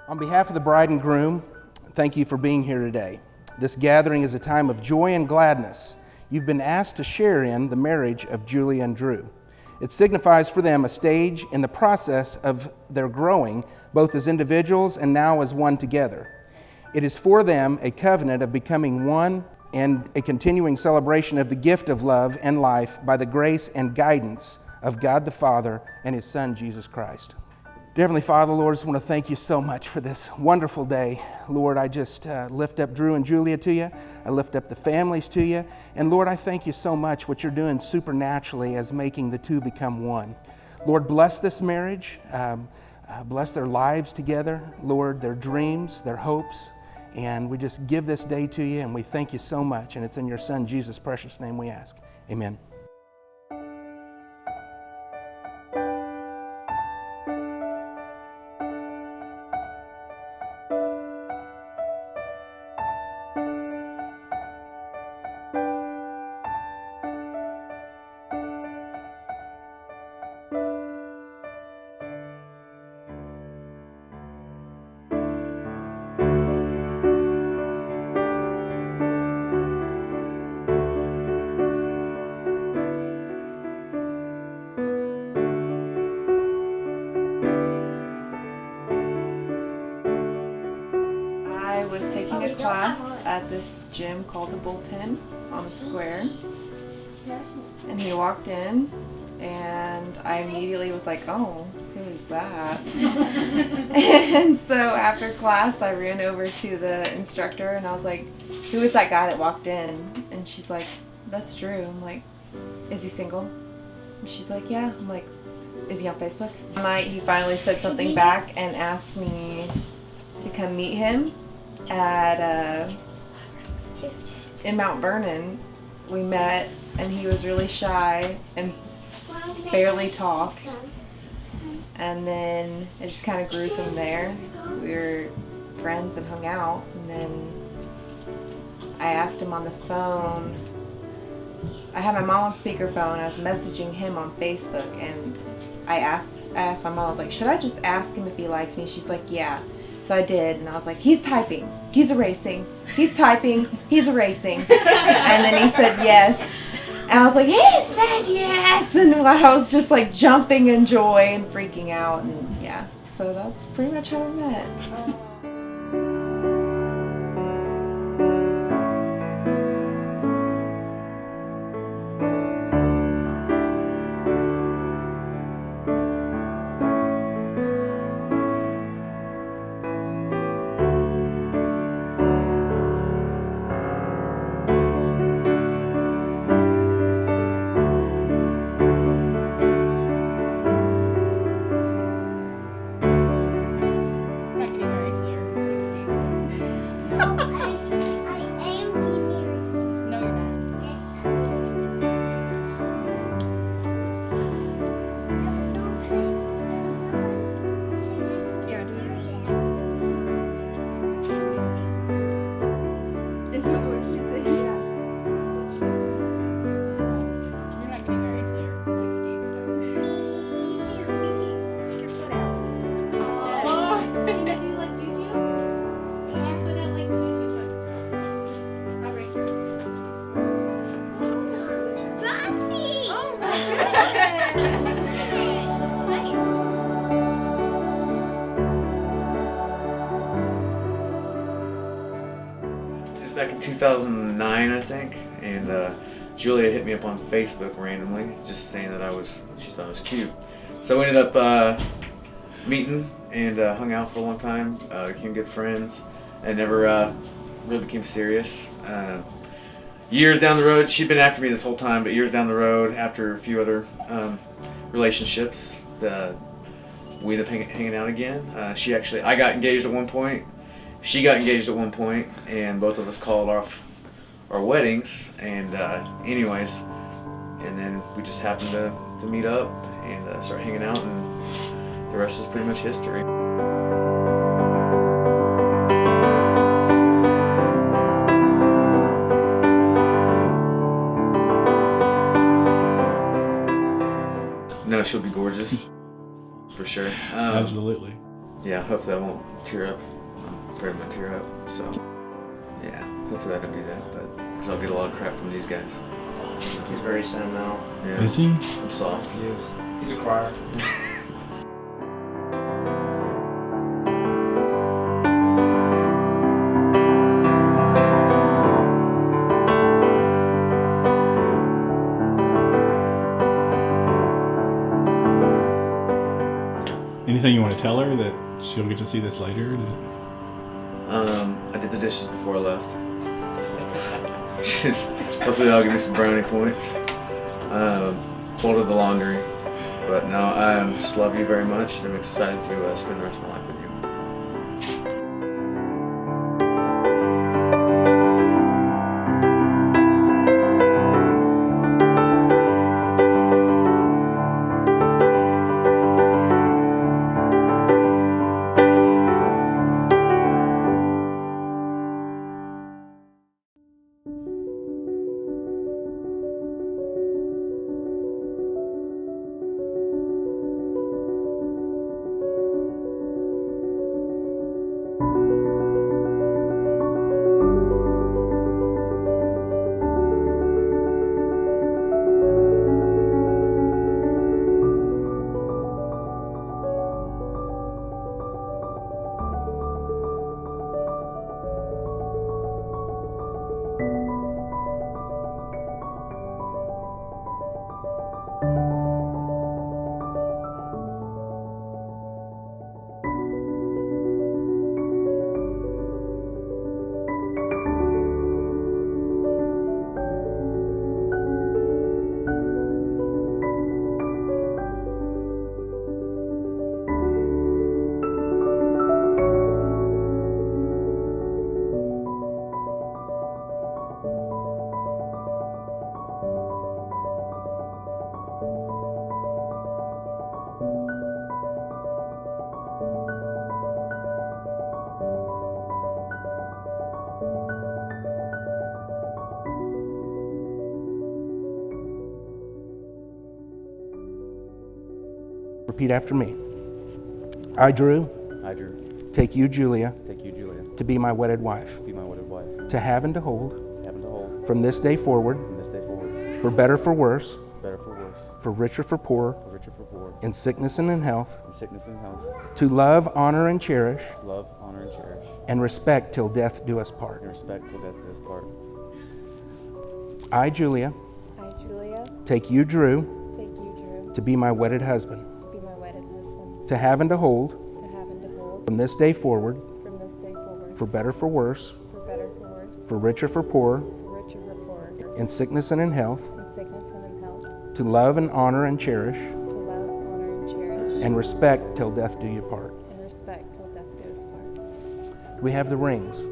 On behalf of the bride and groom, thank you for being here today. This gathering is a time of joy and gladness. You've been asked to share in the marriage of Julia and Drew. It signifies for them a stage in the process of their growing, both as individuals and now as one together. It is for them a covenant of becoming one and a continuing celebration of the gift of love and life by the grace and guidance of God the Father and His Son, Jesus Christ. Dear Heavenly Father, Lord, I just want to thank you so much for this wonderful day. Lord, I just lift up Drew and Julia to you. I lift up the families to you. And Lord, I thank you so much what you're doing supernaturally as making the two become one. Lord, bless this marriage. Bless their lives together. Lord, their dreams, their hopes. And we just give this day to you, and we thank you so much. And it's in your Son, Jesus' precious name we ask. Amen. I was taking a class at this gym called the Bullpen on the square, and he walked in, and I immediately was like, oh, who is that? And so after class I ran over to the instructor and I was like, who is that guy that walked in? And she's like, that's Drew. I'm like, is he single? And she's like, yeah. I'm like, is he on Facebook? One night he finally said something back and asked me to come meet him at in Mount Vernon. We met and he was really shy and barely talked, and then it just kind of grew from there. We were friends and hung out, and then I asked him on the phone. I had my mom on speakerphone. I was messaging him on Facebook, and I asked my mom, I was like, should I just ask him if he likes me? She's like, yeah. So I did, and I was like, he's typing, he's erasing, he's typing, he's erasing. And then he said yes. And I was like, he said yes! And I was just like jumping in joy and freaking out, and yeah. So that's pretty much how we met. Back in 2009, I think, and Julia hit me up on Facebook randomly, just saying that she thought I was cute. So we ended up meeting and hung out for a long time, became good friends, and never really became serious. Years down the road, she'd been after me this whole time, but years down the road, after a few other relationships, we ended up hanging out again. I got engaged at one point. She got engaged at one point, and both of us called off our weddings, and anyways, and then we just happened to meet up and start hanging out, and the rest is pretty much history. No, she'll be gorgeous, for sure. Absolutely. yeah, hopefully I won't tear up. I'm afraid I'm gonna tear up. So yeah, hopefully I don't do that, but because I'll get a lot of crap from these guys. He's very sentimental. Yeah, Is he? I'm soft. He is. He's a crier. Anything you want to tell her that she'll get to see this later? I did the dishes before I left. Hopefully that'll give me some brownie points. Folded the laundry. But no, I just love you very much, and I'm excited to spend the rest of my life with you. Repeat after me. I, Drew, I, Drew, take you, Julia, take you, Julia, to be my wedded wife, be my wedded wife, to have and to hold, have and to hold, from this day forward, from this day forward, for better, for worse, better for worse, for richer, for poor, for richer for poor, in sickness and in health, in sickness and health, to love, honor, and cherish, love, honor, and cherish, and respect till death do us part. and respect till death do us part. I, Julia, I, Julia, take you, Drew, take you, Drew, to be my wedded husband, to be my wedded husband, to have and to hold, to have and to hold, from this day forward, from this day forward, for better, for worse, for better, for worse, for richer, for poor, for richer, for poor, in sickness and in health, in sickness and in health, to love and honor and cherish, to love, honor, and cherish, and respect till death do you part. and respect till death do us part. We have the rings.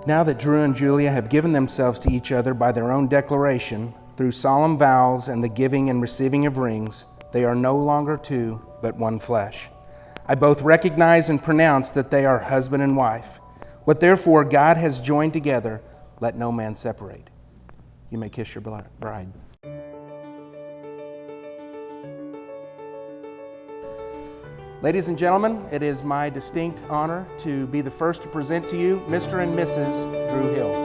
Now that Drew and Julia have given themselves to each other by their own declaration, through solemn vows and the giving and receiving of rings, they are no longer two, but one flesh. I both recognize and pronounce that they are husband and wife. What therefore God has joined together, let no man separate. You may kiss your bride. Ladies and gentlemen, it is my distinct honor to be the first to present to you Mr. and Mrs. Drew Hill.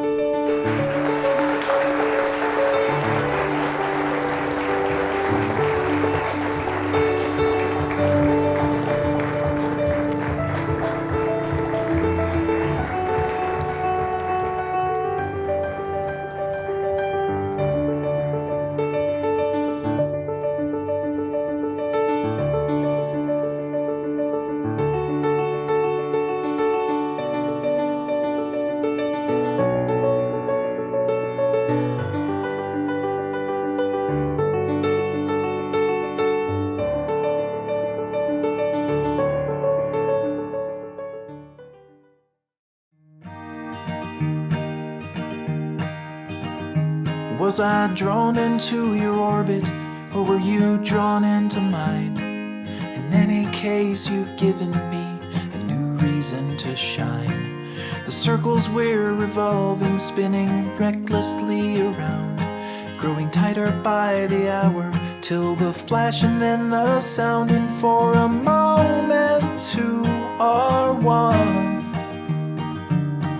Was I drawn into your orbit, or were you drawn into mine? In any case, you've given me a new reason to shine. The circles we're revolving, spinning recklessly around, growing tighter by the hour, till the flash and then the sound, and for a moment two are one,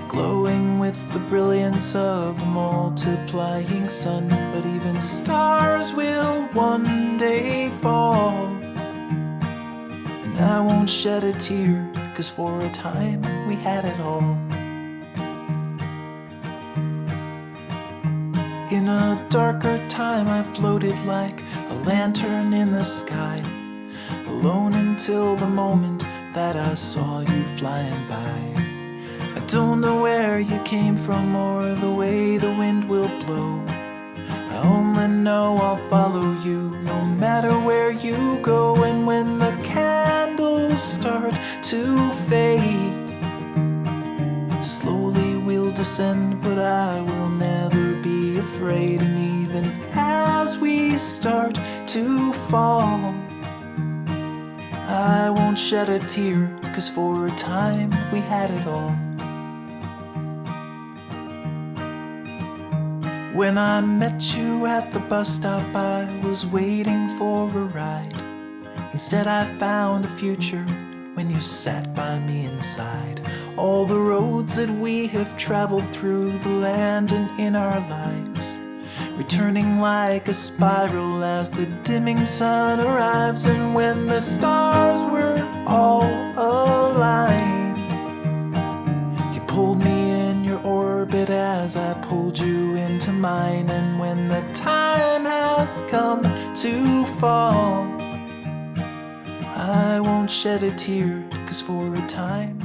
glowing with the brilliance of a multiplying sun. But even stars will one day fall, and I won't shed a tear, 'cause for a time we had it all. In a darker time I floated like a lantern in the sky, alone until the moment that I saw you flying by. I don't know where you came from or the way the wind will blow. I only know I'll follow you no matter where you go. And when the candles start to fade, slowly we'll descend, but I will never be afraid. And even as we start to fall, I won't shed a tear, 'cause for a time we had it all. When I met you at the bus stop, I was waiting for a ride. Instead I found a future when you sat by me inside. All the roads that we have traveled through the land and in our lives, returning like a spiral as the dimming sun arrives. And when the stars were all aligned, you pulled me in your orbit as I pulled you into mine. And when the time has come to fall, I won't shed a tear, 'cause for a time